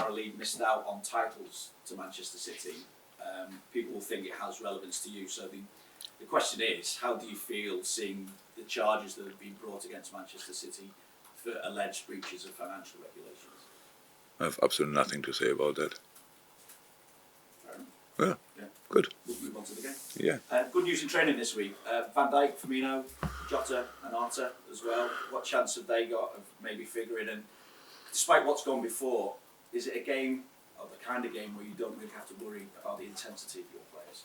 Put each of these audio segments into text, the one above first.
narrowly missed out on titles to Manchester City, people will think it has relevance to you. So the question is, how do you feel seeing the charges that have been brought against Manchester City for alleged breaches of financial regulations? I have absolutely nothing to say about that. Fair enough. Yeah. Good. We'll move on to the game. Yeah. Good news in training this week. Van Dijk, Firmino, Jota and Arta as well. What chance have they got of maybe figuring? And despite what's gone before, is it a game, or the kind of game where you don't really have to worry about the intensity of your players?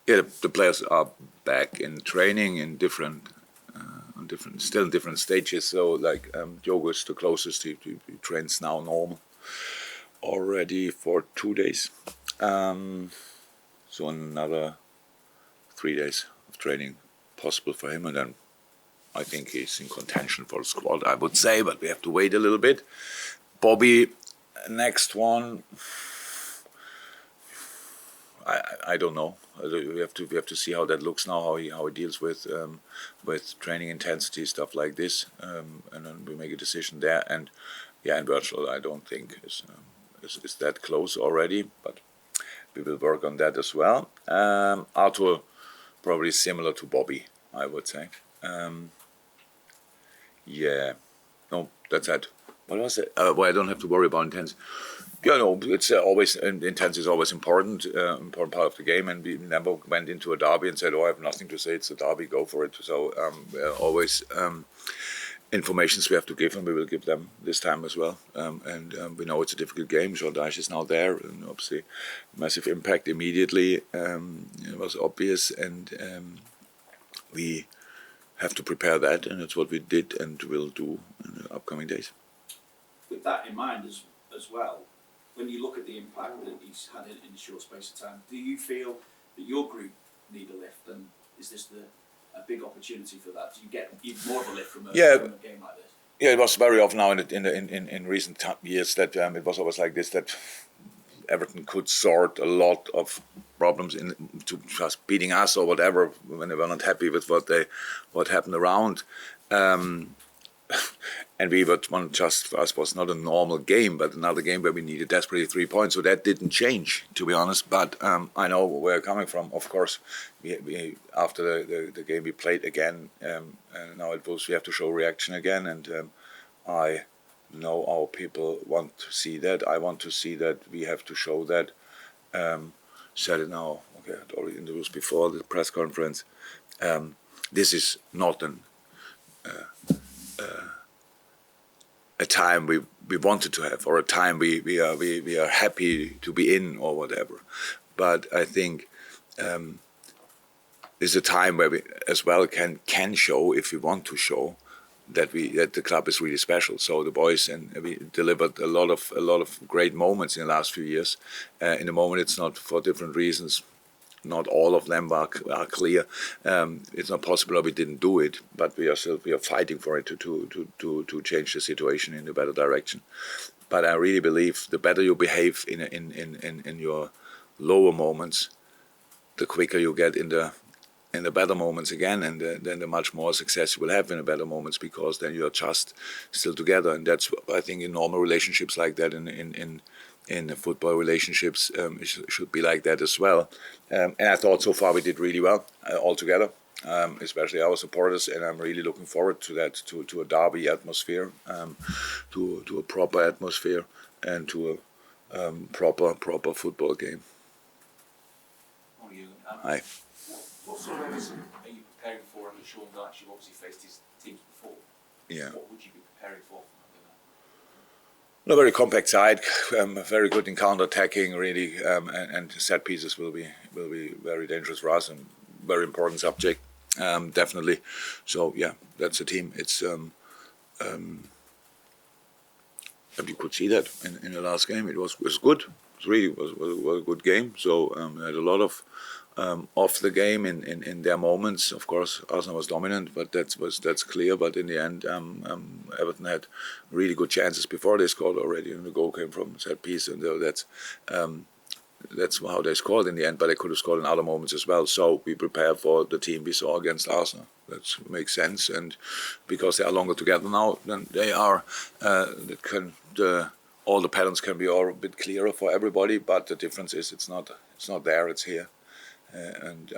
Yeah, the players are back in training in still in different stages. So like Thiago is the closest. He trains now normal already for 2 days. So another 3 days of training possible for him, and then I think he's in contention for the squad, I would say, but we have to wait a little bit. Bobby, next one, I don't know. We have to see how that looks now, how he deals with training intensity, stuff like this, and then we make a decision there. And yeah, in virtual, I don't think is that close already, but we will work on that as well. Arthur, probably similar to Bobby, I would say. Yeah, no, that's it. What was it? Well, I don't have to worry about intensity. Yeah, no, it's always intensity is always important part of the game, and we never went into a derby and said, "Oh, I have nothing to say. It's a derby. Go for it." So always informations we have to give, and we will give them this time as well. And we know it's a difficult game. Jordache is now there, and obviously massive impact immediately. It was obvious, and we have to prepare that, and that's what we did and will do in the upcoming days. With that in mind as well, when you look at the impact that he's had in a short space of time, do you feel that your group need a lift, and is this a big opportunity for that? Do you get even more of a lift from a game like this? Yeah, it was very often now in recent years that it was always like this, that Everton could sort a lot of problems to just beating us or whatever when they were not happy with what happened around. And we were one just for us was not a normal game, but another game where we needed desperately 3 points. So that didn't change, to be honest. But I know where you're coming from. Of course, we after the game we played again, and now it was we have to show reaction again. And I know our people want to see that. I want to see that. We have to show that. Said it now. Okay, I had already introduced before the press conference. This is not a time we wanted to have, or a time we are happy to be in, or whatever. But I think it's a time where we as well can show, if we want to show, that the club is really special. So the boys, and we delivered a lot of great moments in the last few years. In the moment, it's not for different reasons. Not all of them are clear. It's not possible we didn't do it, but we are fighting for it to change the situation in a better direction. But I really believe the better you behave in your lower moments, the quicker you get in the better moments again, and then the much more success you will have in the better moments, because then you are just still together. And that's, I think, in normal relationships like that, in football relationships, it should be like that as well. And I thought so far we did really well all together, especially our supporters, and I'm really looking forward to that, to a derby atmosphere, to a proper atmosphere, and to a proper football game. Oh, you. Hi. What sort of realism are you preparing for under Sean Dyche? You've obviously faced his teams before. Yeah. What would you be preparing for? A very compact side, very good in counter-attacking, really, and set pieces will be very dangerous for us, and very important subject, definitely. So yeah, that's a team. It's and you could see that in the last game. It was good. It really was a good game. So had a lot of off the game in their moments. Of course, Arsenal was dominant, but that's clear. But in the end, Everton had really good chances before they scored already, and the goal came from set piece, and that's That's how they scored in the end, but they could have scored in other moments as well. So we prepare for the team we saw against Arsenal. That makes sense, and because they are longer together now, then they are. All the patterns can be all a bit clearer for everybody. But the difference is it's not there, it's here, and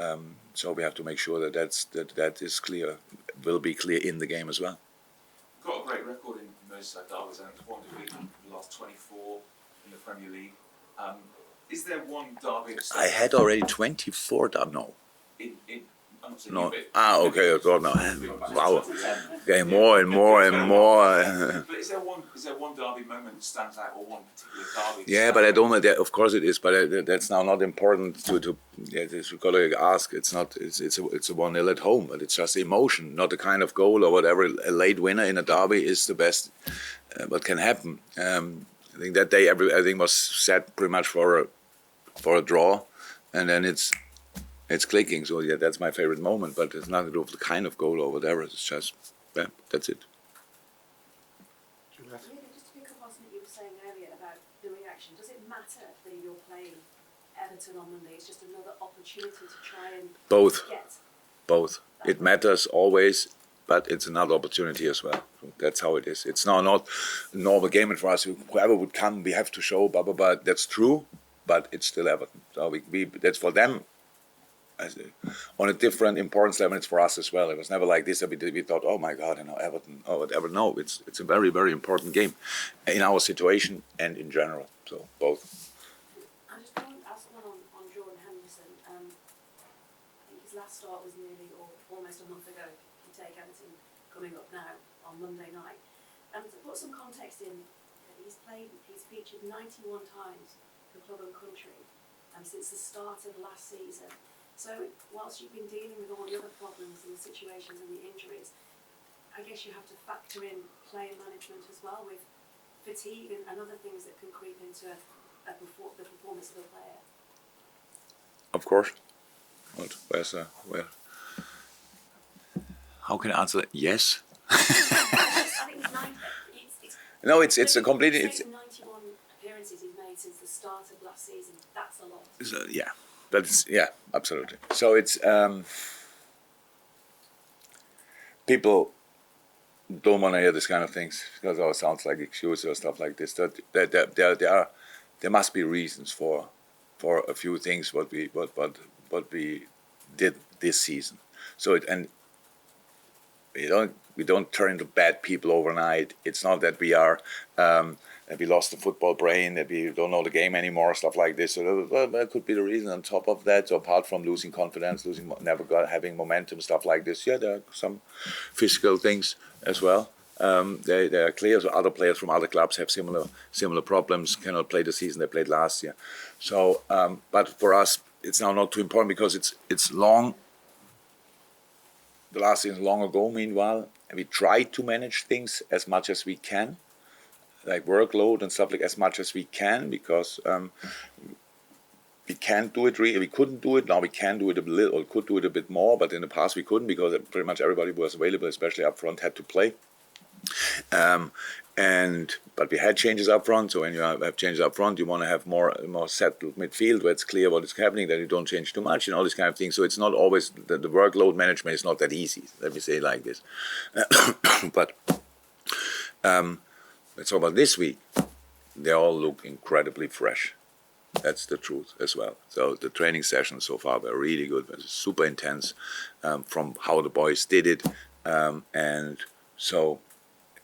so we have to make sure that is clear, will be clear in the game as well. Got a great record in Merseyside Derby, and one defeat in the last 24 in the Premier League. Is there one derby? I had already 24. No. I'm not saying No. you, but Okay. I thought no. Wow. Okay, more and more and more. But is there one derby moment that stands out, or one particular derby? Yeah, but I don't know. Of course it is, but that's now not important to. Yeah, we've got to ask. It's not. It's a 1-0 at home, but it's just emotion, not the kind of goal or whatever. A late winner in a derby is the best what can happen. I think that day everything was set pretty much for a draw, and then it's clicking. So yeah, that's my favorite moment. But it's nothing to do with the kind of goal or whatever. It's just that's it. Just to pick up on something you were saying earlier about the reaction, does it matter that you're playing Everton on Monday? It's just another opportunity to try and get Both. It matters always, but it's another opportunity as well. That's how it is. It's now not a normal game, and for us, whoever would come, we have to show, blah, blah, blah. That's true, but it's still Everton. So that's for them on a different importance level. It's for us as well. It was never like this that we thought, oh my God, Everton, oh whatever. No, it's a very, very important game in our situation and in general. So both. I just want to ask one on Jurgen Henderson. I think his last start was nearly or almost a month ago. You take Everton coming up now on Monday night. To put some context in, he's featured 91 times for club and country since the start of last season. So whilst you've been dealing with all the other problems and the situations and the injuries, I guess you have to factor in player management as well with fatigue and other things that can creep into the performance of a player. Of course. Where? How can I answer that? Yes. I think No, it's a completely. It's 91 appearances he's made since the start of last season. That's a lot. Yeah, absolutely. So it's people don't want to hear this kind of things because it sounds like excuses or stuff like this. There must be reasons for a few things what we did this season. So we don't turn into bad people overnight. It's not that we are that we lost the football brain, that we don't know the game anymore, stuff like this. So that could be the reason. On top of that, so apart from losing confidence, having momentum, stuff like this, yeah, there are some physical things as well. They are clear. So other players from other clubs have similar problems. Cannot play the season they played last year. So, but for us, it's now not too important because it's long. The last season long ago. Meanwhile, and we try to manage things as much as we can, like workload and stuff like as much as we can, because we can't do it really. We couldn't do it. Now we can do it a little, or could do it a bit more, but in the past we couldn't because pretty much everybody was available, especially up front, had to play. But we had changes up front. So when you have changes up front, you want to have more settled midfield where it's clear what is happening, that you don't change too much and all this kind of thing. So it's not always the workload management is not that easy. Let me say it like this. But let's talk about this week. They all look incredibly fresh. That's the truth as well. So the training sessions so far were really good. It was super intense from how the boys did it, and so.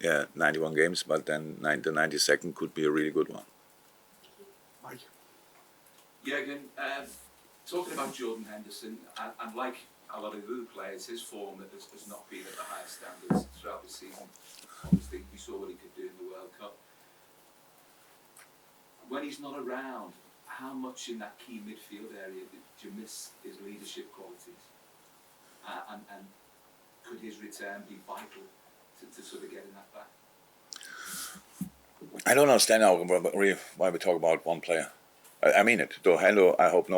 Yeah, 91 games, but then the 92nd could be a really good one. Mike? Jurgen, talking about Jordan Henderson, and like a lot of other players, his form has not been at the highest standards throughout the season. Obviously, we saw what he could do in the World Cup. When he's not around, how much in that key midfield area do you miss his leadership qualities? And could his return be vital to sort of getting that back? I don't understand now why we talk about one player. I mean it. Though Hendo, I hope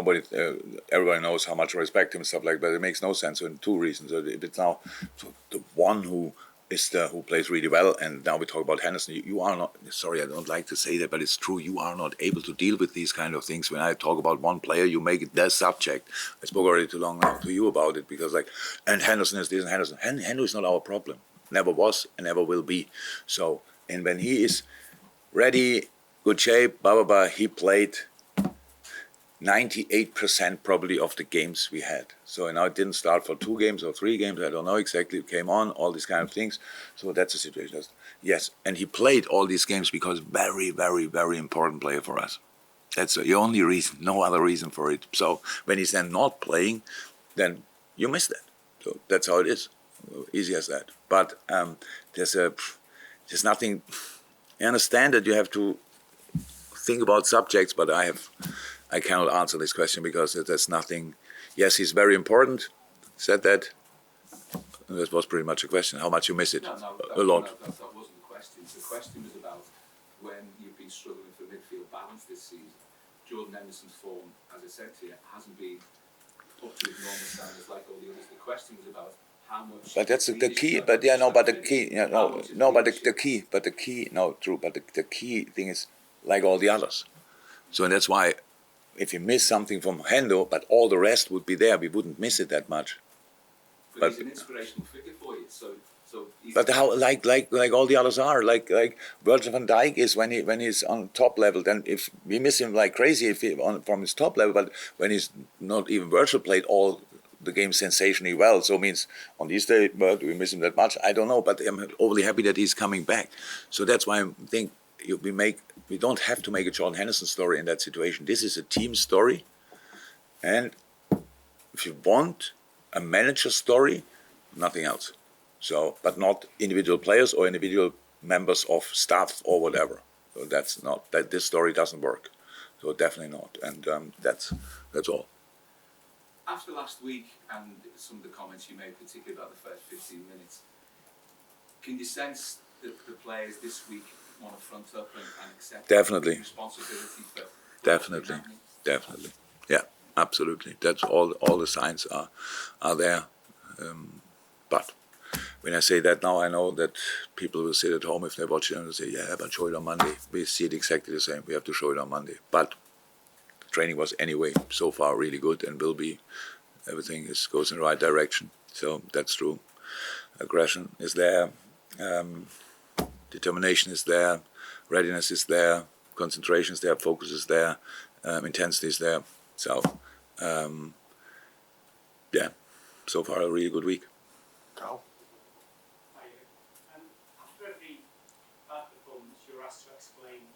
everybody knows how much I respect him and stuff like that. But it makes no sense for two reasons. If it's now the one who who plays really well, and now we talk about Henderson. You are not, sorry, I don't like to say that, but it's true. You are not able to deal with these kind of things. When I talk about one player, you make it their subject. I spoke already too long now to you about it because and Henderson is this and Henderson. Henderson is not our problem. Never was and never will be. So, and when he is ready, good shape, blah blah blah, he played 98% probably of the games we had. So now it didn't start for 2 games or 3 games, I don't know exactly, it came on, all these kind of things. So that's the situation. Yes, and he played all these games because very, very, very important player for us. That's the only reason, no other reason for it. So when he's then not playing, then you miss that. So that's how it is, easy as that. But there's nothing, I understand that you have to think about subjects, but I cannot answer this question because there's nothing. Yes, he's very important. Said that. That was pretty much a question. How much you miss it? No, a lot. That wasn't the question. The question was about when you've been struggling for midfield balance this season. Jordan Henderson's form, as I said to you, hasn't been up to his normal standards like all the others. The question was about how much. But that's the key. But yeah, no. But the key. Yeah, no. But the key. But the key. No, true. But the key thing is like all the others. So that's why. If you miss something from Hendo, but all the rest would be there, we wouldn't miss it that much. But he's an inspirational figure for you, so. But how like all the others are like Virgil van Dijk is when he's on top level. Then if we miss him like crazy from his top level, but when he's not even Virgil played all the game sensationally well. So it means on these days, but do we miss him that much? I don't know. But I'm overly happy that he's coming back. So that's why I think we don't have to make a Jordan Henderson story in that situation. This is a team story, and if you want a manager story, nothing else. So, but not individual players or individual members of staff or whatever. So that's not that. This story doesn't work. So definitely not. And that's all. After last week and some of the comments you made, particularly about the first 15 minutes, can you sense that the players this week want to front up and accept Definitely. responsibility for Definitely, definitely, yeah, absolutely. That's all the signs are there. But when I say that now, I know that people will sit at home if they watch it and say, "Yeah, but show it on Monday." We see it exactly the same. We have to show it on Monday. But the training was anyway so far really good and will be. Everything goes in the right direction. So that's true. Aggression is there. Determination is there, readiness is there, concentration is there, focus is there, intensity is there. So, yeah, so far a really good week. Carl? After every bad performance, you're asked to explain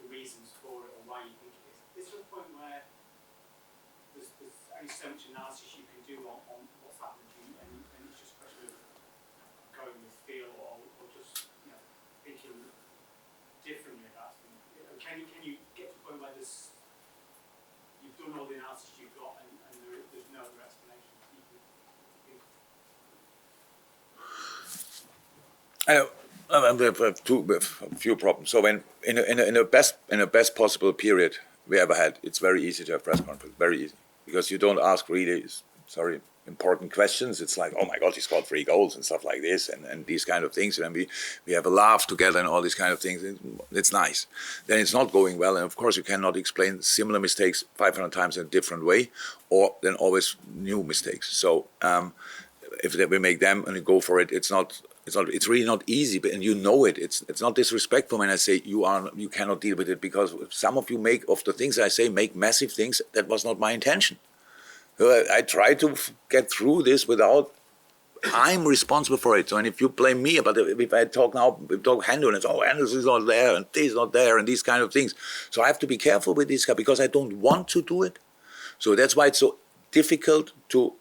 the reasons for it or why you think it is. Is there a point where there's only so much analysis you can do on what's happened to you, and it's just a question of going with feel or just thinking differently about things? Can you get to a point where you've done all the analysis you've got and there's no other explanation you can think of? I have a few problems. So when in the best possible period we ever had, it's very easy to have press conference. Very easy because you don't ask really important questions. It's like, oh my God, he scored 3 goals and stuff like this and these kind of things. And we have a laugh together and all these kind of things. It's nice. Then it's not going well. And of course, you cannot explain similar mistakes 500 times in a different way or then always new mistakes. So if we make them and we go for it, it's really not easy, and you know it. It's not disrespectful when I say you cannot deal with it because some of you make of the things I say make massive things. That was not my intention. I try to get through this without. I'm responsible for it. So, and if you blame me, but if I talk now, we talk Hendo, and it's Henderson is not there, and this is not there, and these kind of things. So I have to be careful with this guy because I don't want to do it. So that's why it's so difficult to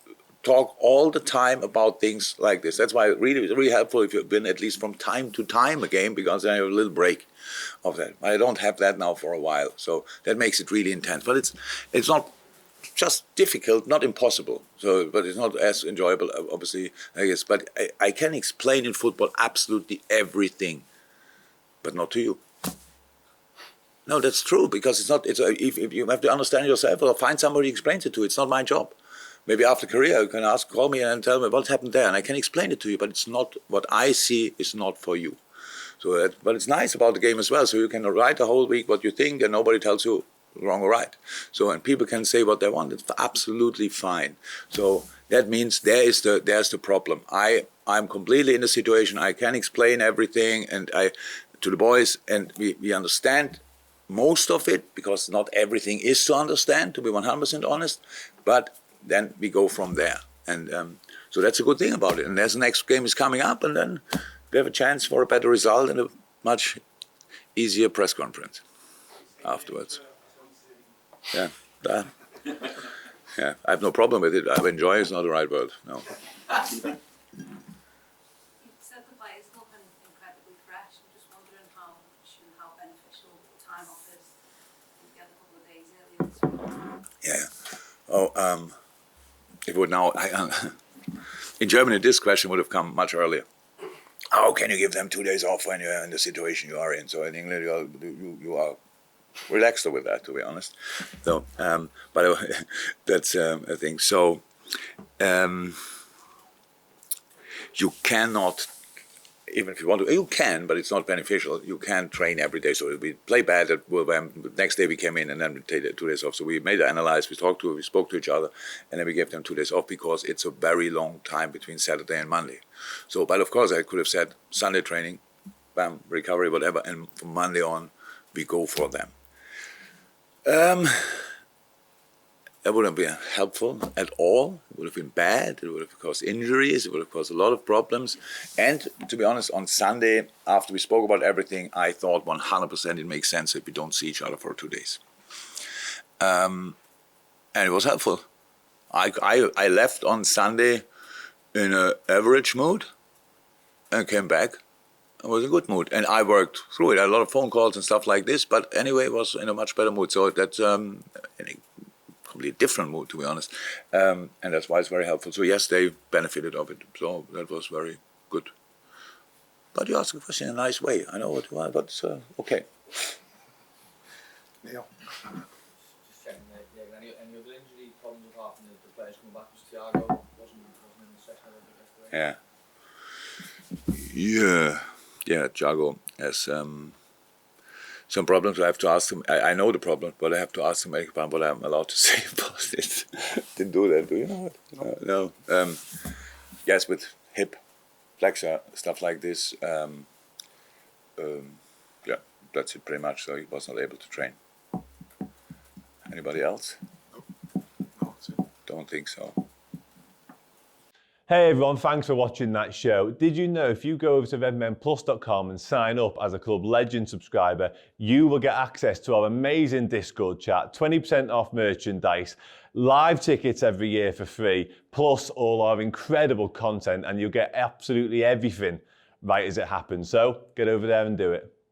talk all the time about things like this. That's why it's really helpful if you've been at least from time to time a game because then I have a little break of that. I don't have that now for a while, so that makes it really intense. But it's not just difficult, not impossible. So, but it's not as enjoyable, obviously, I guess. But I can explain in football absolutely everything, but not to you. No, that's true because it's not. If you have to understand yourself or find somebody who explains it to. It's not my job. maybe after career you can call me and tell me what happened there, and I can explain it to you. But it's not what I see is not for you. So, but it's nice about the game as well. So you can write the whole week what you think, and nobody tells you wrong or right. So, and people can say what they want. It's absolutely fine. So that means there's the problem. I'm completely in the situation. I can explain everything and to the boys, and we understand most of it, because not everything is to understand, to be 100% honest. But then we go from there, and so that's a good thing about it. And there's the next game is coming up, and then we have a chance for a better result and a much easier press conference afterwards. Yeah, yeah. I have no problem with it. I enjoy it's not the right word. No. You said the players look incredibly fresh. I'm just wondering how much and how beneficial time off is. You get a couple of days earlier this week. Yeah. Oh, it would now. In Germany, this question would have come much earlier. How can you give them 2 days off when you're in the situation you are in? So in England, you are relaxed with that, to be honest. So, but that's a thing. So you cannot, even if you want to, you can, but it's not beneficial. You can't train every day. So we play bad. The next day we came in and then we take 2 days off. So we made an analysis. We spoke to each other, and then we gave them 2 days off because it's a very long time between Saturday and Monday. So, but of course, I could have said Sunday training, bam, recovery, whatever, and from Monday on we go for them. That wouldn't be helpful at all. It would have been bad. It would have caused injuries. It would have caused a lot of problems. And to be honest, on Sunday, after we spoke about everything, I thought 100% it makes sense if we don't see each other for 2 days. And it was helpful. I left on Sunday in an average mood and came back. I was in a good mood, and I worked through it. I had a lot of phone calls and stuff like this, but anyway, I was in a much better mood. So that's in a completely different mood, to be honest, and that's why it's very helpful. So yes, they benefited of it. So that was very good. But you asked the question in a nice way. I know what you want, but it's okay. Neil. Just checking any other injury problems apart from the players coming back? Was Thiago wasn't in the session yesterday? Yeah, Thiago has some problems. I have to ask him. I know the problem, but I have to ask him what I'm allowed to say about it. Didn't do that, do you know it? No. Yes, with hip flexor, stuff like this. Yeah, that's it pretty much. So he was not able to train. Anybody else? No, that's it. Don't think so. Hey everyone, thanks for watching that show. Did you know if you go over to redmenplus.com and sign up as a Club Legend subscriber, you will get access to our amazing Discord chat, 20% off merchandise, live tickets every year for free, plus all our incredible content, and you'll get absolutely everything right as it happens. So get over there and do it.